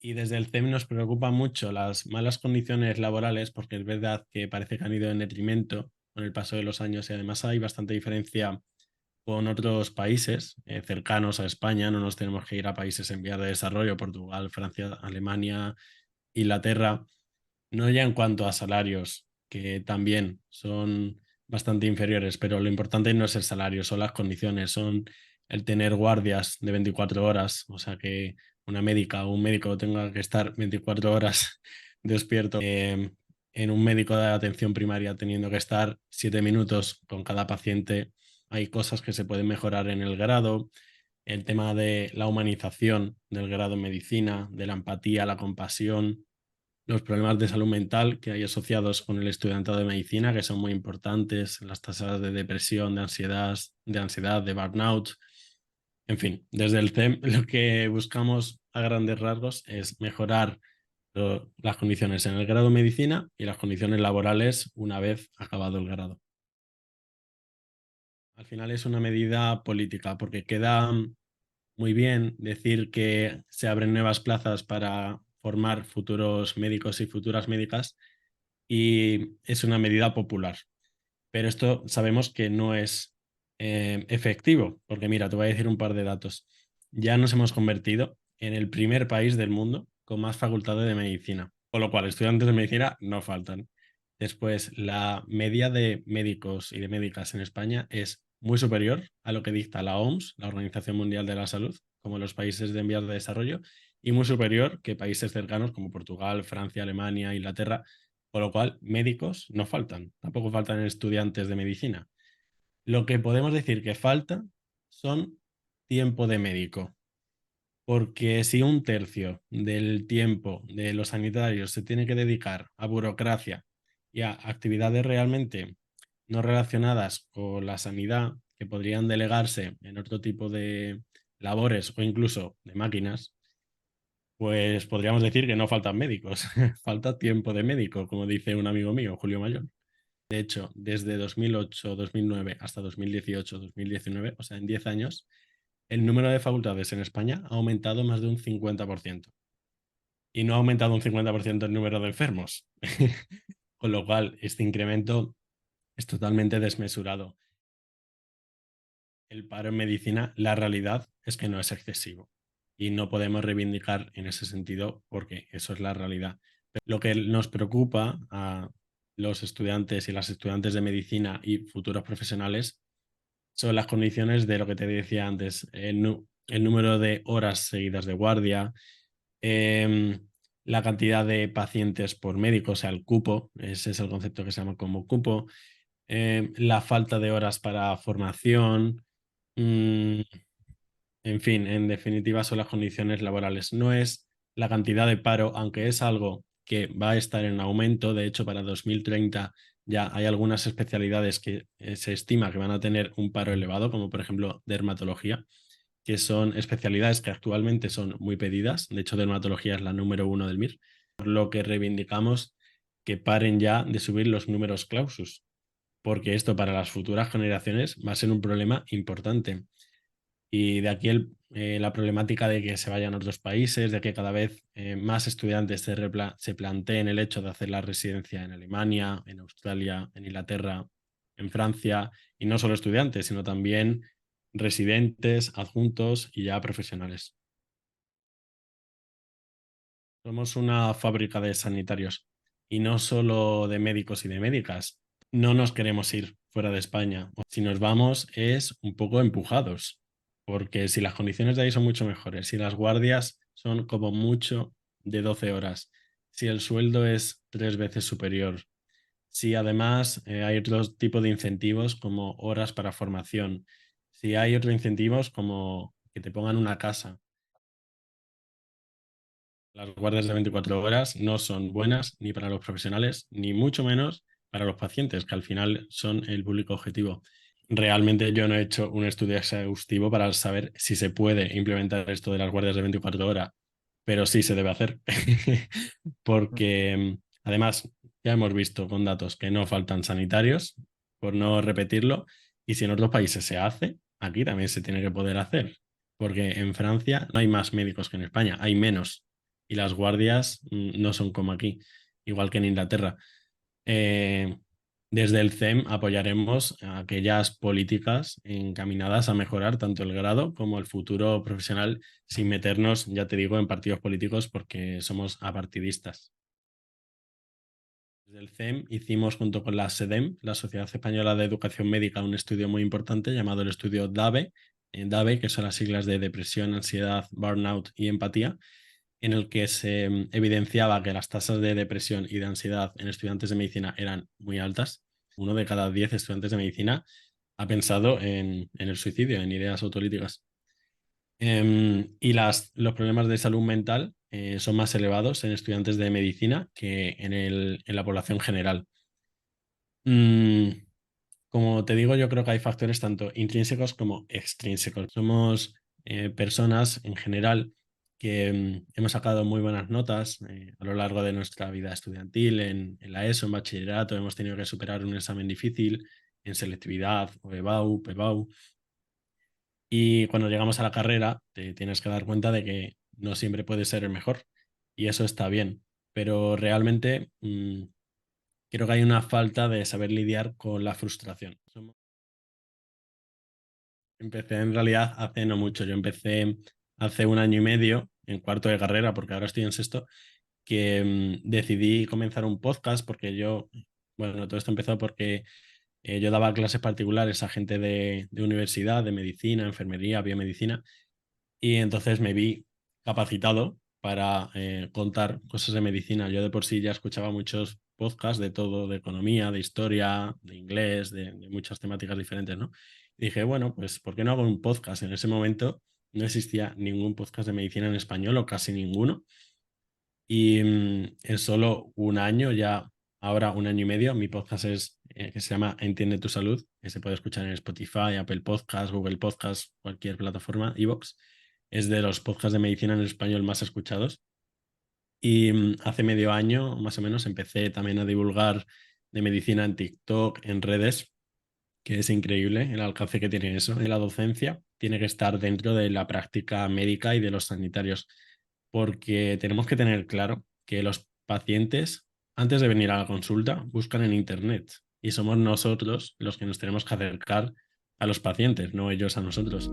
Y desde el CEM nos preocupa mucho las malas condiciones laborales porque es verdad que parece que han ido en detrimento con el paso de los años y además hay bastante diferencia con otros países cercanos a España. No nos tenemos que ir a países en vías de desarrollo, Portugal, Francia, Alemania, Inglaterra. No ya en cuanto a salarios, que también son bastante inferiores, pero lo importante no es el salario, son las condiciones, son el tener guardias de 24 horas, o sea que una médica o un médico tenga que estar 24 horas despierto, en un médico de atención primaria teniendo que estar 7 minutos con cada paciente. Hay cosas que se pueden mejorar en el grado, el tema de la humanización del grado en medicina, de la empatía, la compasión, los problemas de salud mental que hay asociados con el estudiantado de medicina, que son muy importantes, las tasas de depresión, de ansiedad, de burnout. En fin, desde el CEM lo que buscamos a grandes rasgos es mejorar las condiciones en el grado de medicina y las condiciones laborales una vez acabado el grado. Al final es una medida política porque queda muy bien decir que se abren nuevas plazas para formar futuros médicos y futuras médicas, y es una medida popular. Pero esto sabemos que no es efectivo, porque mira, te voy a decir un par de datos. Ya nos hemos convertido en el primer país del mundo con más facultades de medicina, con lo cual estudiantes de medicina no faltan. Después, la media de médicos y de médicas en España es muy superior a lo que dicta la OMS, la Organización Mundial de la Salud, como los países de en vías de desarrollo, y muy superior que países cercanos como Portugal, Francia, Alemania, Inglaterra, con lo cual, médicos no faltan, tampoco faltan estudiantes de medicina. Lo que podemos decir que falta son tiempo de médico, porque si un tercio del tiempo de los sanitarios se tiene que dedicar a burocracia y a actividades realmente no relacionadas con la sanidad, que podrían delegarse en otro tipo de labores o incluso de máquinas, pues podríamos decir que no faltan médicos, falta tiempo de médico, como dice un amigo mío, Julio Mayor. De hecho, desde 2008, 2009 hasta 2018, 2019, o sea, en 10 años, el número de facultades en España ha aumentado más de un 50%. Y no ha aumentado un 50% el número de enfermos. Con lo cual, este incremento es totalmente desmesurado. El paro en medicina, la realidad es que no es excesivo. Y no podemos reivindicar en ese sentido porque eso es la realidad. Lo que nos preocupa a los estudiantes y las estudiantes de medicina y futuros profesionales son las condiciones de lo que te decía antes, el número de horas seguidas de guardia, la cantidad de pacientes por médico, o sea, el cupo, ese es el concepto que se llama como cupo, la falta de horas para formación, mm, en fin, en definitiva son las condiciones laborales. No es la cantidad de paro, aunque es algo que va a estar en aumento. De hecho, para 2030 ya hay algunas especialidades que se estima que van a tener un paro elevado, como por ejemplo dermatología, que son especialidades que actualmente son muy pedidas. De hecho, dermatología es la número uno del MIR, por lo que reivindicamos que paren ya de subir los números clausus, porque esto para las futuras generaciones va a ser un problema importante. Y de aquí la problemática de que se vayan a otros países, de que cada vez más estudiantes se planteen el hecho de hacer la residencia en Alemania, en Australia, en Inglaterra, en Francia, y no solo estudiantes, sino también residentes, adjuntos y ya profesionales. Somos una fábrica de sanitarios y no solo de médicos y de médicas. No nos queremos ir fuera de España. Si nos vamos es un poco empujados, porque si las condiciones de ahí son mucho mejores, si las guardias son como mucho de 12 horas, si el sueldo es 3 veces superior, si además hay otro tipo de incentivos como horas para formación, si hay otros incentivos como que te pongan una casa. Las guardias de 24 horas no son buenas ni para los profesionales, ni mucho menos para los pacientes, que al final son el público objetivo. Realmente yo no he hecho un estudio exhaustivo para saber si se puede implementar esto de las guardias de 24 horas, pero sí se debe hacer. Porque además ya hemos visto con datos que no faltan sanitarios, por no repetirlo, y si en otros países se hace, aquí también se tiene que poder hacer, porque en Francia no hay más médicos que en España, hay menos. y las guardias no son como aquí, igual que en Inglaterra. Eh, Desde el CEM apoyaremos aquellas políticas encaminadas a mejorar tanto el grado como el futuro profesional sin meternos, ya te digo, en partidos políticos porque somos apartidistas. Desde el CEM hicimos junto con la SEDEM, la Sociedad Española de Educación Médica, un estudio muy importante llamado el estudio DAVE, DAVE, que son las siglas de depresión, ansiedad, burnout y empatía, en el que se evidenciaba que las tasas de depresión y de ansiedad en estudiantes de medicina eran muy altas. 1 de cada 10 estudiantes de medicina ha pensado en el suicidio, en ideas autolíticas. Y los problemas de salud mental son más elevados en estudiantes de medicina que en la población general. Mm, Como te digo, yo creo que hay factores tanto intrínsecos como extrínsecos. Somos personas en general que hemos sacado muy buenas notas a lo largo de nuestra vida estudiantil, en la ESO, en bachillerato, hemos tenido que superar un examen difícil en selectividad o EBAU, PEBAU. Y cuando llegamos a la carrera, te tienes que dar cuenta de que no siempre puedes ser el mejor. Y eso está bien. Pero realmente creo que hay una falta de saber lidiar con la frustración. Empecé en realidad hace no mucho. Yo empecé hace 1 año y medio en cuarto de carrera, porque ahora estoy en sexto, que decidí comenzar un podcast porque bueno, todo esto empezó porque yo daba clases particulares a gente de universidad, de medicina, enfermería, biomedicina, y entonces me vi capacitado para contar cosas de medicina. Yo de por sí ya escuchaba muchos podcasts de todo, de economía, de historia, de inglés, de muchas temáticas diferentes, ¿no? Y dije, bueno, pues ¿por qué no hago un podcast? En ese momento no existía ningún podcast de medicina en español o casi ninguno. Y en solo 1 año, ya ahora 1 año y medio, mi podcast que se llama Entiende tu Salud, que se puede escuchar en Spotify, Apple Podcasts, Google Podcasts, cualquier plataforma, iVoox. Es de los podcasts de medicina en español más escuchados. Y hace medio año, más o menos, empecé también a divulgar de medicina en TikTok, en redes, que es increíble el alcance que tiene eso. Y la docencia tiene que estar dentro de la práctica médica y de los sanitarios, porque tenemos que tener claro que los pacientes, antes de venir a la consulta, buscan en Internet y somos nosotros los que nos tenemos que acercar a los pacientes, no ellos a nosotros.